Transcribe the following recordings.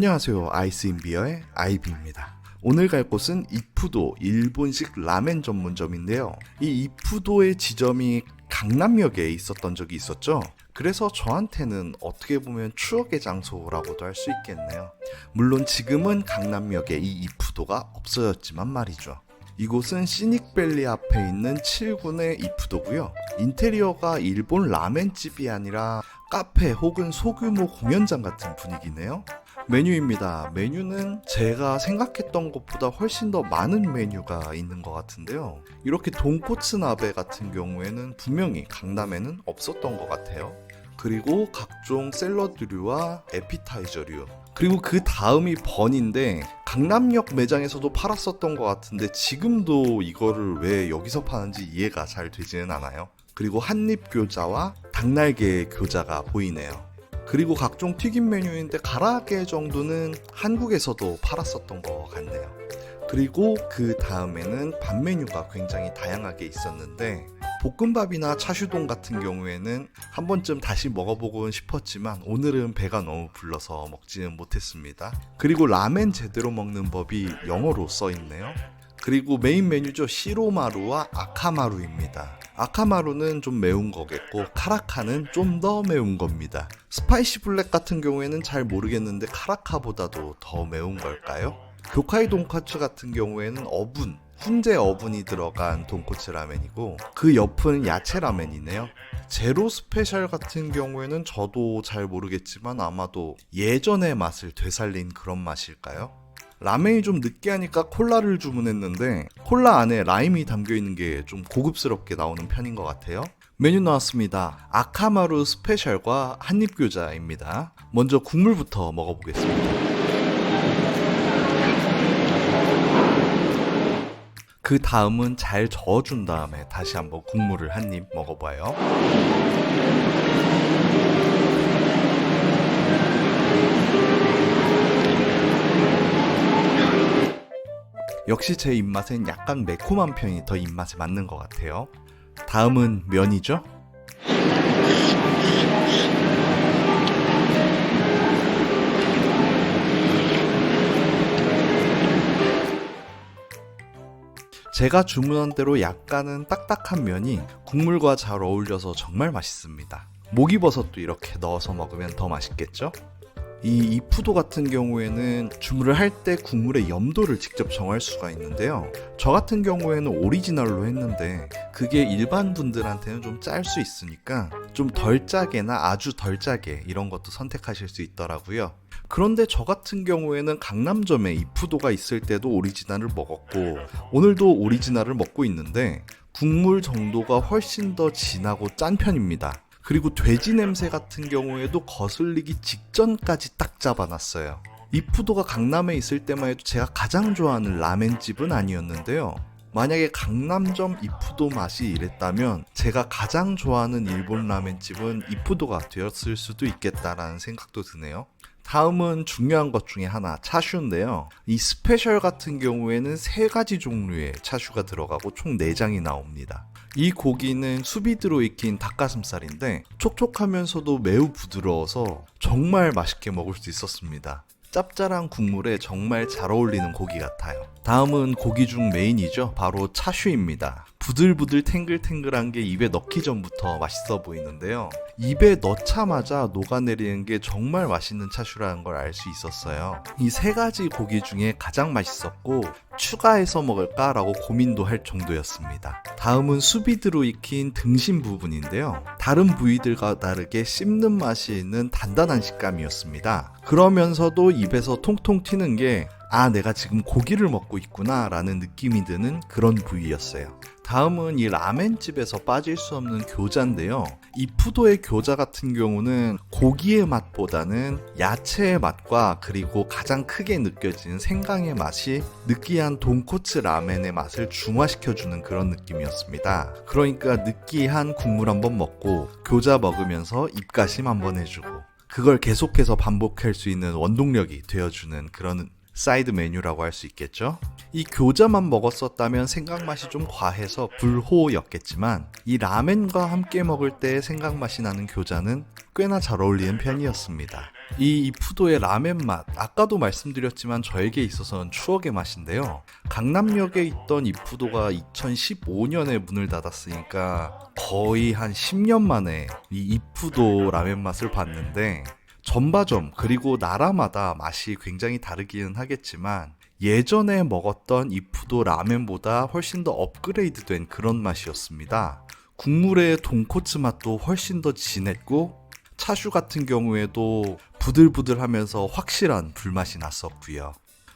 안녕하세요. 아이스인비어의 아이비입니다. 오늘 갈 곳은 이푸도 일본식 라멘 전문점인데요. 이 이푸도의 지점이 강남역에 있었던 적이 있었죠. 그래서 저한테는 어떻게 보면 추억의 장소라고도 할 수 있겠네요. 물론 지금은 강남역에 이 이푸도가 없어졌지만 말이죠. 이곳은 시닉밸리 앞에 있는 7군의 이푸도고요. 인테리어가 일본 라멘집이 아니라 카페 혹은 소규모 공연장 같은 분위기네요. 메뉴입니다. 메뉴는 제가 생각했던 것보다 훨씬 더 많은 메뉴가 있는 것 같은데요. 이렇게 돈코츠 나베 같은 경우에는 분명히 강남에는 없었던 것 같아요. 그리고 각종 샐러드류와 에피타이저류, 그리고 그 다음이 번인데 강남역 매장에서도 팔았었던 것 같은데 지금도 이거를 왜 여기서 파는지 이해가 잘 되지는 않아요. 그리고 한입 교자와 닭날개 교자가 보이네요. 그리고 각종 튀김 메뉴인데 가라아게 정도는 한국에서도 팔았었던 것 같네요. 그리고 그 다음에는 밥 메뉴가 굉장히 다양하게 있었는데 볶음밥이나 차슈동 같은 경우에는 한 번쯤 다시 먹어보고 싶었지만 오늘은 배가 너무 불러서 먹지는 못했습니다. 그리고 라멘 제대로 먹는 법이 영어로 써있네요. 그리고 메인 메뉴죠. 시로마루와 아카마루입니다. 아카마루는 좀 매운 거겠고 카라카는 좀 더 매운 겁니다. 스파이시 블랙 같은 경우에는 잘 모르겠는데 카라카보다도 더 매운 걸까요? 교카이 돈카츠 같은 경우에는 훈제 어분이 들어간 돈코츠 라멘이고 그 옆은 야채 라멘이네요. 제로 스페셜 같은 경우에는 저도 잘 모르겠지만 아마도 예전의 맛을 되살린 그런 맛일까요? 라멘이 좀 느끼하니까 콜라를 주문했는데 콜라 안에 라임이 담겨있는 게 좀 고급스럽게 나오는 편인 것 같아요. 메뉴 나왔습니다. 아카마루 스페셜과 한입교자입니다. 먼저 국물부터 먹어보겠습니다. 그 다음은 잘 저어준 다음에 다시 한번 국물을 한 입 먹어봐요. 역시 제 입맛엔 약간 매콤한 편이 더 입맛에 맞는 것 같아요. 다음은 면이죠? 제가 주문한 대로 약간은 딱딱한 면이 국물과 잘 어울려서 정말 맛있습니다. 목이버섯도 이렇게 넣어서 먹으면 더 맛있겠죠? 이 이푸도 같은 경우에는 주문을 할 때 국물의 염도를 직접 정할 수가 있는데요. 저 같은 경우에는 오리지널로 했는데 그게 일반 분들한테는 좀 짤 수 있으니까 좀 덜 짜게나 아주 덜 짜게 이런 것도 선택하실 수 있더라고요. 그런데 저 같은 경우에는 강남점에 이푸도가 있을 때도 오리지널을 먹었고 오늘도 오리지널을 먹고 있는데 국물 정도가 훨씬 더 진하고 짠 편입니다. 그리고 돼지 냄새 같은 경우에도 거슬리기 직전까지 딱 잡아놨어요. 이푸도가 강남에 있을 때만 해도 제가 가장 좋아하는 라멘집은 아니었는데요. 만약에 강남점 이푸도 맛이 이랬다면 제가 가장 좋아하는 일본 라멘집은 이푸도가 되었을 수도 있겠다라는 생각도 드네요. 다음은 중요한 것 중에 하나, 차슈인데요. 이 스페셜 같은 경우에는 3가지 종류의 차슈가 들어가고 총 4장이 나옵니다. 이 고기는 수비드로 익힌 닭가슴살인데 촉촉하면서도 매우 부드러워서 정말 맛있게 먹을 수 있었습니다. 짭짤한 국물에 정말 잘 어울리는 고기 같아요. 다음은 고기 중 메인이죠. 바로 차슈입니다. 부들부들 탱글탱글한 게 입에 넣기 전부터 맛있어 보이는데요. 입에 넣자마자 녹아내리는 게 정말 맛있는 차슈라는 걸 알 수 있었어요. 이 3가지 고기 중에 가장 맛있었고 추가해서 먹을까라고 고민도 할 정도였습니다. 다음은 수비드로 익힌 등심 부분인데요. 다른 부위들과 다르게 씹는 맛이 있는 단단한 식감이었습니다. 그러면서도 입에서 통통 튀는 게 내가 지금 고기를 먹고 있구나 라는 느낌이 드는 그런 부위였어요. 다음은 이 라멘집에서 빠질 수 없는 교자인데요. 이푸도의 교자 같은 경우는 고기의 맛보다는 야채의 맛과 그리고 가장 크게 느껴지는 생강의 맛이 느끼한 돈코츠 라멘의 맛을 중화시켜주는 그런 느낌이었습니다. 그러니까 느끼한 국물 한번 먹고 교자 먹으면서 입가심 한번 해주고 그걸 계속해서 반복할 수 있는 원동력이 되어주는 그런 사이드 메뉴라고 할 수 있겠죠. 이 교자만 먹었었다면 생강 맛이 좀 과해서 불호였겠지만 이 라멘과 함께 먹을 때 생강 맛이 나는 교자는 꽤나 잘 어울리는 편이었습니다. 이 이푸도의 라멘 맛, 아까도 말씀드렸지만 저에게 있어서는 추억의 맛인데요. 강남역에 있던 이푸도가 2015년에 문을 닫았으니까 거의 한 10년 만에 이 이푸도 라멘 맛을 봤는데, 전바점 그리고 나라마다 맛이 굉장히 다르기는 하겠지만 예전에 먹었던 이푸도 라멘보다 훨씬 더 업그레이드된 그런 맛이었습니다. 국물의 돈코츠 맛도 훨씬 더 진했고, 차슈 같은 경우에도 부들부들하면서 확실한 불맛이 났었고요.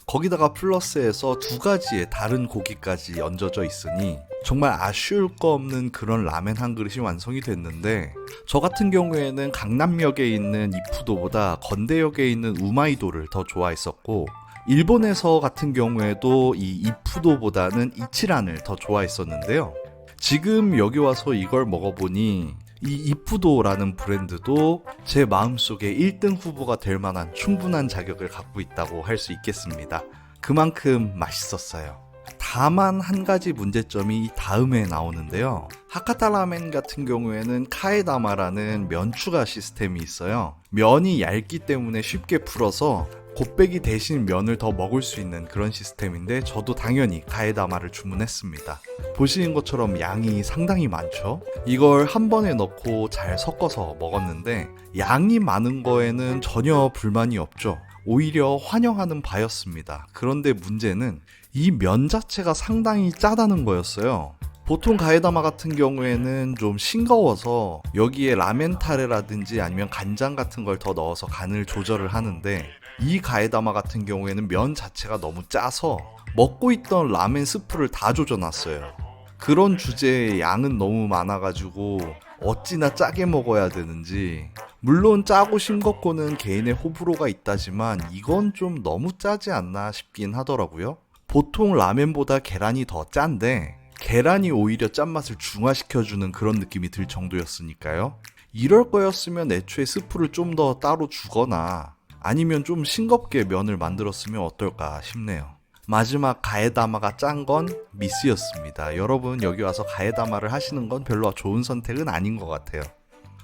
거기다가 플러스해서 두 가지의 다른 고기까지 얹어져 있으니 정말 아쉬울 거 없는 그런 라멘 한 그릇이 완성이 됐는데, 저 같은 경우에는 강남역에 있는 이푸도보다 건대역에 있는 우마이도를 더 좋아했었고, 일본에서 같은 경우에도 이 이푸도보다는 이치란을 더 좋아했었는데요. 지금 여기 와서 이걸 먹어보니 이 이푸도라는 브랜드도 제 마음속에 1등 후보가 될 만한 충분한 자격을 갖고 있다고 할 수 있겠습니다. 그만큼 맛있었어요. 다만 한 가지 문제점이 다음에 나오는데요. 하카타 라멘 같은 경우에는 카에다마라는 면 추가 시스템이 있어요. 면이 얇기 때문에 쉽게 풀어서 곱빼기 대신 면을 더 먹을 수 있는 그런 시스템인데, 저도 당연히 가에다마를 주문했습니다. 보시는 것처럼 양이 상당히 많죠? 이걸 한 번에 넣고 잘 섞어서 먹었는데 양이 많은 거에는 전혀 불만이 없죠. 오히려 환영하는 바였습니다. 그런데 문제는 이 면 자체가 상당히 짜다는 거였어요. 보통 가에다마 같은 경우에는 좀 싱거워서 여기에 라멘 타레라든지 아니면 간장 같은 걸 더 넣어서 간을 조절을 하는데, 이 가에다마 같은 경우에는 면 자체가 너무 짜서 먹고 있던 라멘 스프를 다 조져놨어요. 그런 주제에 양은 너무 많아가지고 어찌나 짜게 먹어야 되는지, 물론 짜고 싱겁고는 개인의 호불호가 있다지만 이건 좀 너무 짜지 않나 싶긴 하더라고요. 보통 라멘보다 계란이 더 짠데 계란이 오히려 짠맛을 중화시켜주는 그런 느낌이 들 정도였으니까요. 이럴 거였으면 애초에 스프를 좀 더 따로 주거나 아니면 좀 싱겁게 면을 만들었으면 어떨까 싶네요. 마지막 가에다마가 짠 건 미스였습니다. 여러분 여기 와서 가에다마를 하시는 건 별로 좋은 선택은 아닌 것 같아요.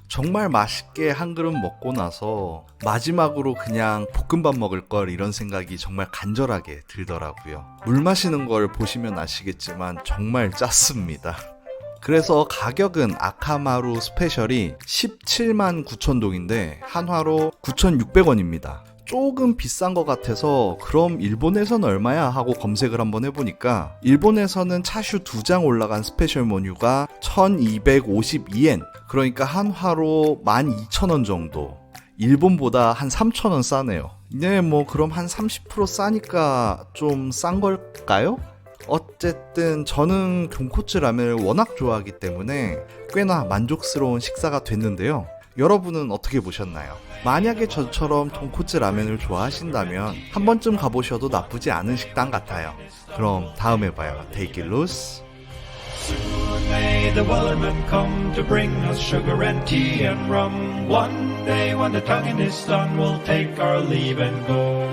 정말 맛있게 한 그릇 먹고 나서 마지막으로 그냥 볶음밥 먹을 걸, 이런 생각이 정말 간절하게 들더라고요. 물 마시는 걸 보시면 아시겠지만 정말 짰습니다. 그래서 가격은 아카마루 스페셜이 17만 9천 동인데 한화로 9,600원입니다. 조금 비싼 것 같아서 그럼 일본에서는 얼마야 하고 검색을 한번 해보니까, 일본에서는 차슈 2장 올라간 스페셜 메뉴가 1252엔, 그러니까 한화로 12,000원 정도. 일본보다 한 3,000원 싸네요. 네, 뭐 그럼 한 30% 싸니까 좀 싼 걸까요? 어쨌든 저는 돈코츠 라면을 워낙 좋아하기 때문에 꽤나 만족스러운 식사가 됐는데요. 여러분은 어떻게 보셨나요? 만약에 저처럼 돈코츠 라면을 좋아하신다면 한 번쯤 가보셔도 나쁘지 않은 식당 같아요. 그럼 다음에 봐요. Take it loose. Soon may the wellerman come to bring us sugar and tea and rum. One day when the tonguing is done, we'll take our leave and go.